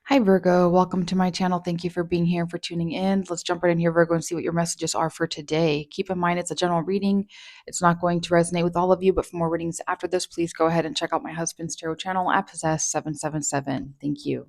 Hi, Virgo. Welcome to my channel. Thank you for being here and for tuning in. Let's jump right in here, Virgo, and see what your messages are for today. Keep in mind, it's a general reading. It's not going to resonate with all of you, but for more readings after this, please go ahead and check out my husband's tarot channel at Possess777. Thank you.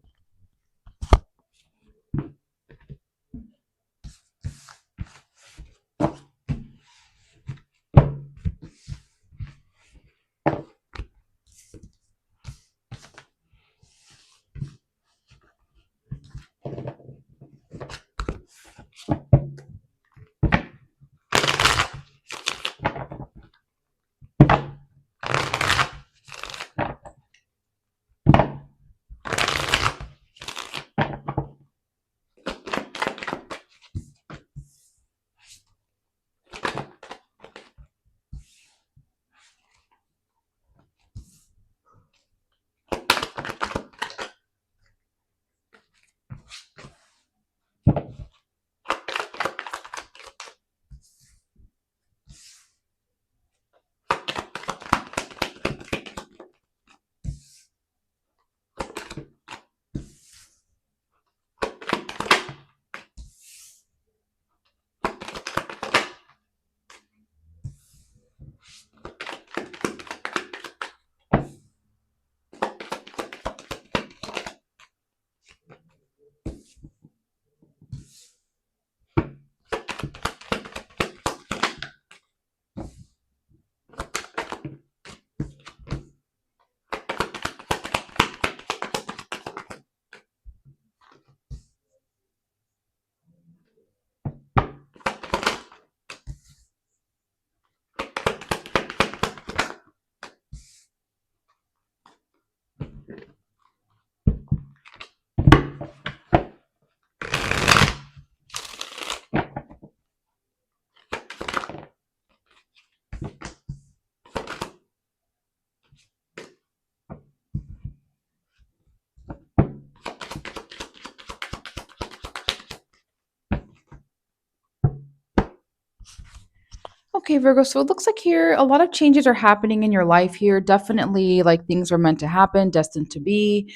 Okay, Virgo. So it looks like here a lot of changes are happening in your life here. Definitely like things are meant to happen, destined to be.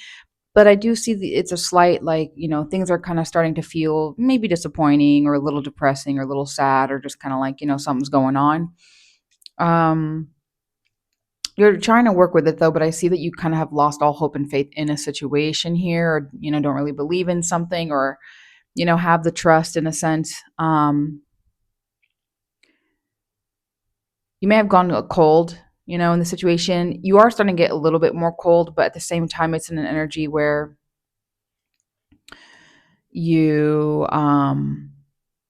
But I do see it's a slight, like, things are kind of starting to feel maybe disappointing or a little depressing or a little sad or just kind of like, something's going on. Um, you're trying to work with it though, but I see that you kind of have lost all hope and faith in a situation here, or, don't really believe in something or, have the trust in a sense. You may have gone cold, in the situation. You are starting to get a little bit more cold, but at the same time, it's in an energy where you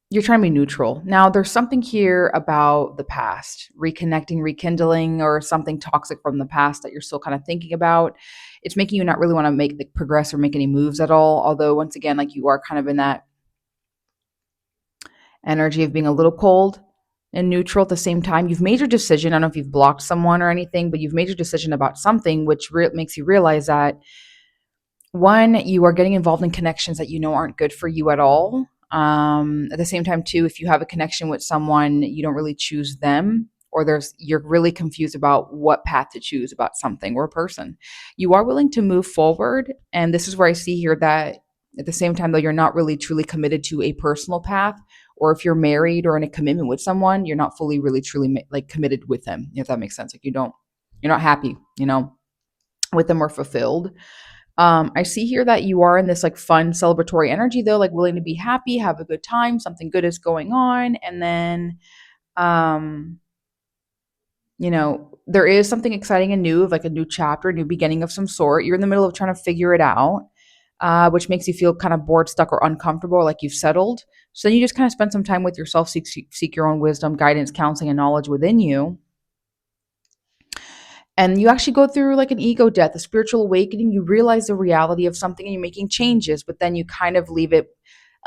you're trying to be neutral. Now, there's something here about the past, reconnecting, rekindling, or something toxic from the past that you're still kind of thinking about. It's making you not really want to make the progress or make any moves at all. Although, once again, like you are kind of in that energy of being a little cold and neutral at the same time. You've made your decision. I don't know if you've blocked someone or anything, but you've made your decision about something, which makes you realize that one, you are getting involved in connections that aren't good for you at all. At the same time, too, if you have a connection with someone, you don't really choose them, or you're really confused about what path to choose about something or a person. You are willing to move forward, and this is where I see here that at the same time, though, you're not really truly committed to a personal path. Or if you're married or in a commitment with someone, you're not fully, really, truly like committed with them. If that makes sense, like you're not happy, with them or fulfilled. I see here that you are in this like fun celebratory energy though, like willing to be happy, have a good time, something good is going on. And then, um, there is something exciting and new of like a new chapter, a new beginning of some sort. You're in the middle of trying to figure it out, which makes you feel kind of bored, stuck, or uncomfortable, or like you've settled. So then you just kind of spend some time with yourself, seek your own wisdom, guidance, counseling, and knowledge within you. And you actually go through like an ego death, a spiritual awakening. You realize the reality of something and you're making changes, but then you kind of leave it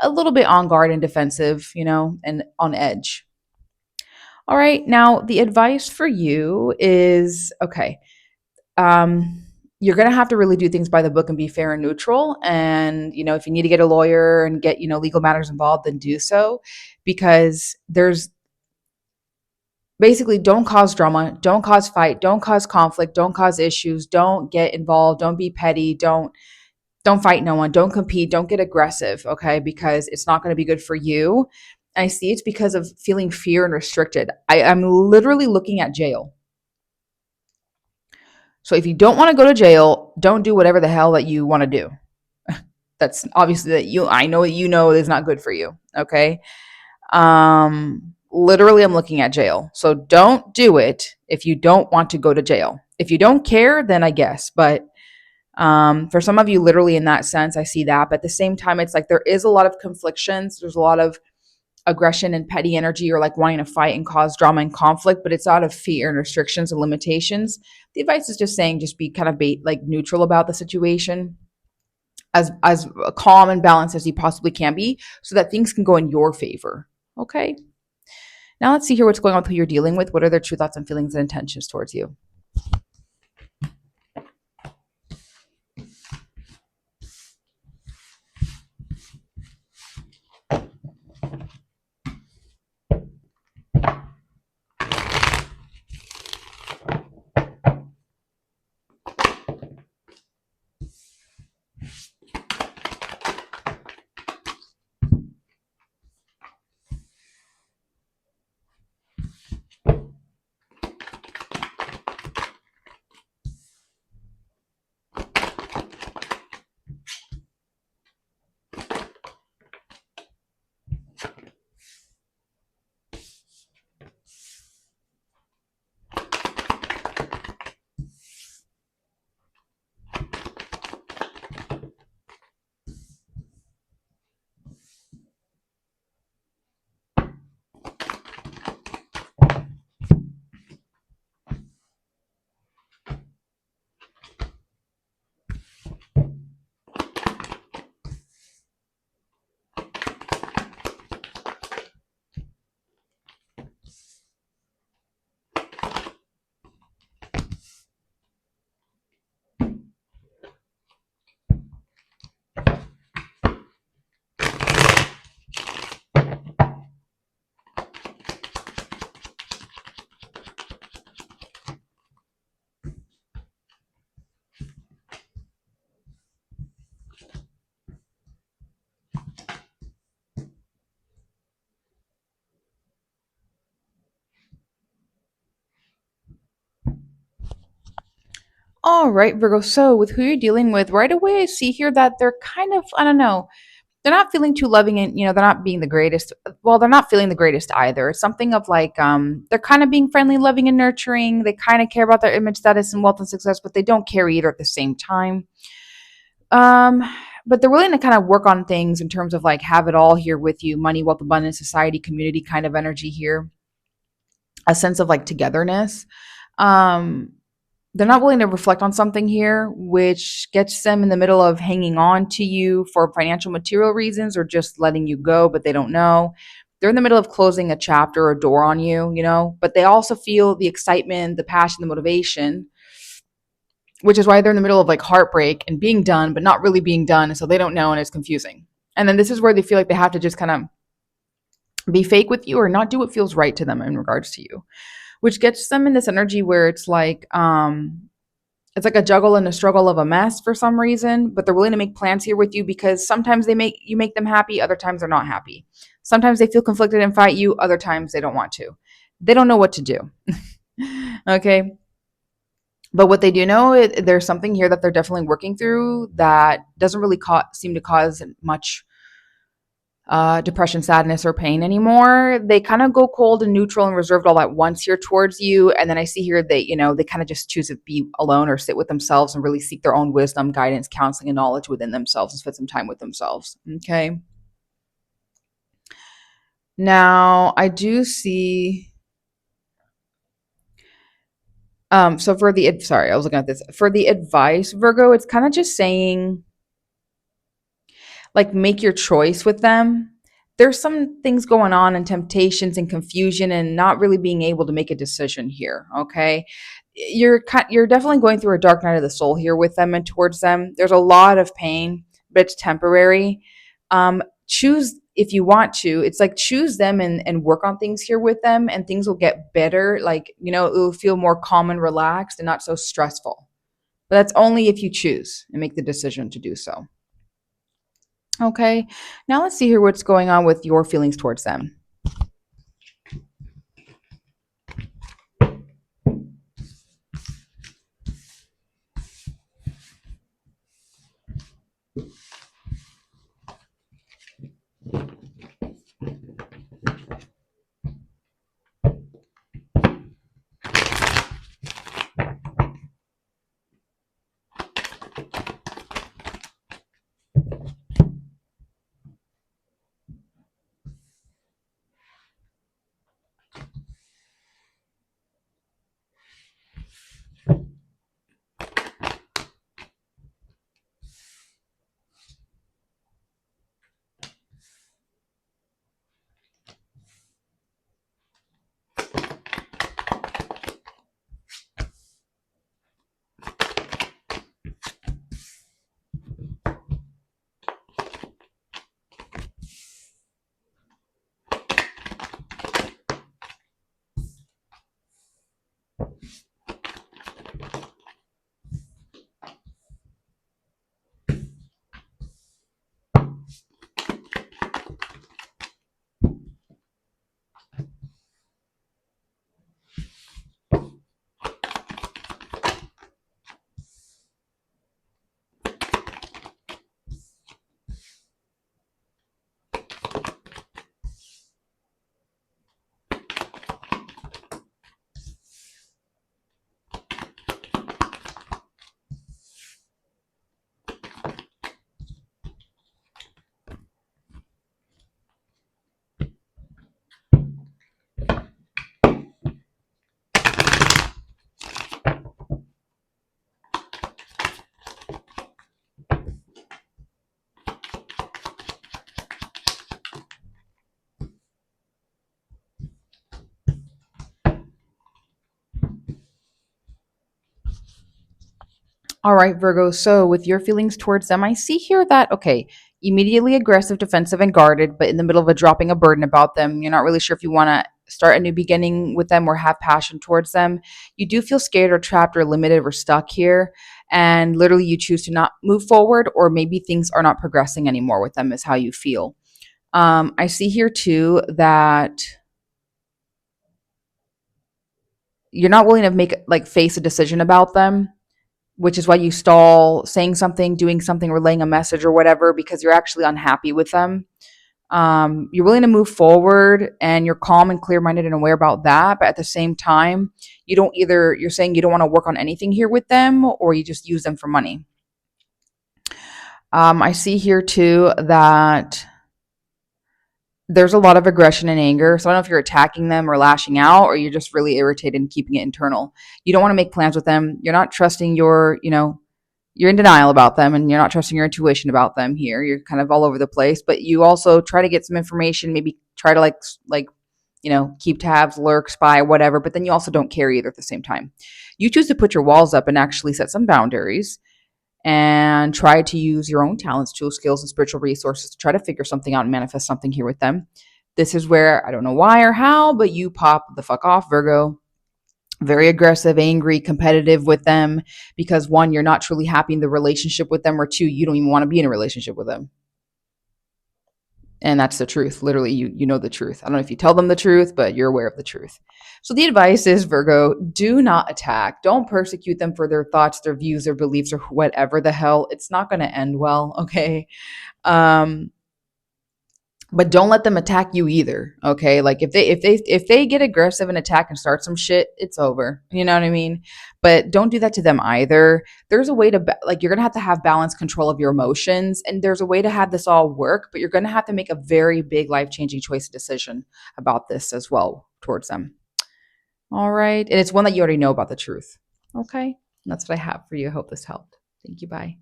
a little bit on guard and defensive, and on edge. All right. Now, the advice for you is okay. You're going to have to really do things by the book and be fair and neutral. And, if you need to get a lawyer and get, legal matters involved, then do so, because there's basically, don't cause drama, don't cause fight, don't cause conflict, don't cause issues, don't get involved, don't be petty, don't. Don't fight no one. Don't compete. Don't get aggressive, okay? Because it's not going to be good for you. I see it's because of feeling fear and restricted. I'm literally looking at jail. So if you don't want to go to jail, don't do whatever the hell that you want to do. That's obviously that I know that you know is not good for you, okay? Literally I'm looking at jail. So don't do it if you don't want to go to jail. If you don't care, then I guess, but for some of you, literally in that sense, I see that. But at the same time, it's like there is a lot of conflictions. There's a lot of aggression and petty energy, or like wanting to fight and cause drama and conflict, but it's out of fear and restrictions and limitations. The advice is just saying, just be kind of like neutral about the situation, as calm and balanced as you possibly can be, so that things can go in your favor. Okay. Now let's see here what's going on with who you're dealing with. What are their true thoughts and feelings and intentions towards you? All right, Virgo. So, with who you're dealing with, right away, I see here that they're kind of, I don't know, they're not feeling too loving, and they're not being the greatest. Well, they're not feeling the greatest either. It's something of like, they're kind of being friendly, loving, and nurturing. They kind of care about their image, status, and wealth and success, but they don't care either at the same time. Um, but they're willing to kind of work on things in terms of like have it all here with you: money, wealth, abundance, society, community kind of energy here, a sense of like togetherness. Um, they're not willing to reflect on something here, which gets them in the middle of hanging on to you for financial material reasons or just letting you go, but they don't know. They're in the middle of closing a chapter or door on you, but they also feel the excitement, the passion, the motivation, which is why they're in the middle of like heartbreak and being done, but not really being done. And so they don't know, and it's confusing. And then this is where they feel like they have to just kind of be fake with you or not do what feels right to them in regards to you, which gets them in this energy where it's like a juggle and a struggle of a mess for some reason, but they're willing to make plans here with you because sometimes you make them happy, other times they're not happy. Sometimes they feel conflicted and fight you, other times they don't want to. They don't know what to do. Okay. But what they do know, there's something here that they're definitely working through that doesn't really seem to cause much depression, sadness, or pain anymore. They kind of go cold and neutral and reserved all at once here towards you. And then I see here that, they kind of just choose to be alone or sit with themselves and really seek their own wisdom, guidance, counseling, and knowledge within themselves and spend some time with themselves. Okay. Now I do see, so sorry, I was looking at this. For the advice, Virgo, it's kind of just saying, like, make your choice with them. There's some things going on and temptations and confusion and not really being able to make a decision here. Okay. You're definitely going through a dark night of the soul here with them and towards them. There's a lot of pain, but it's temporary. Choose if you want to. It's like choose them and work on things here with them, and things will get better. Like, it will feel more calm and relaxed and not so stressful. But that's only if you choose and make the decision to do so. Okay. Now let's see here what's going on with your feelings towards them. All right, Virgo. So, with your feelings towards them, I see here that, okay, immediately aggressive, defensive, and guarded, but in the middle of dropping a burden about them. You're not really sure if you want to start a new beginning with them or have passion towards them. You do feel scared or trapped or limited or stuck here. And literally, you choose to not move forward, or maybe things are not progressing anymore with them, is how you feel. I see here too that you're not willing to make like face a decision about them, which is why you stall saying something, doing something, relaying a message or whatever, because you're actually unhappy with them. You're willing to move forward and you're calm and clear minded and aware about that. But at the same time, you're saying you don't want to work on anything here with them or you just use them for money. I see here too that there's a lot of aggression and anger. So I don't know if you're attacking them or lashing out or you're just really irritated and keeping it internal. You don't want to make plans with them. You're not trusting you're in denial about them and you're not trusting your intuition about them here. You're kind of all over the place, but you also try to get some information, maybe try to keep tabs, lurk, spy, whatever, but then you also don't care either at the same time. You choose to put your walls up and actually set some boundaries and try to use your own talents, tools, skills, and spiritual resources to try to figure something out and manifest something here with them. This is where I don't know why or how, but you pop the fuck off, Virgo. Very aggressive, angry, competitive with them because one, you're not truly happy in the relationship with them, or two, you don't even want to be in a relationship with them. And that's the truth. Literally, you know the truth. I don't know if you tell them the truth, but you're aware of the truth. So the advice is, Virgo, do not attack. Don't persecute them for their thoughts, their views, their beliefs, or whatever the hell. It's not going to end well, okay? Um, but don't let them attack you either, okay? Like if they get aggressive and attack and start some shit, it's over, you know what I mean? But don't do that to them either. There's a way to like, you're gonna have balance, control of your emotions, and there's a way to have this all work, but you're gonna have to make a very big life-changing choice and decision about this as well towards them. All right, and it's one that you already know about the truth. Okay, and that's what I have for you. I hope this helped. Thank you. Bye.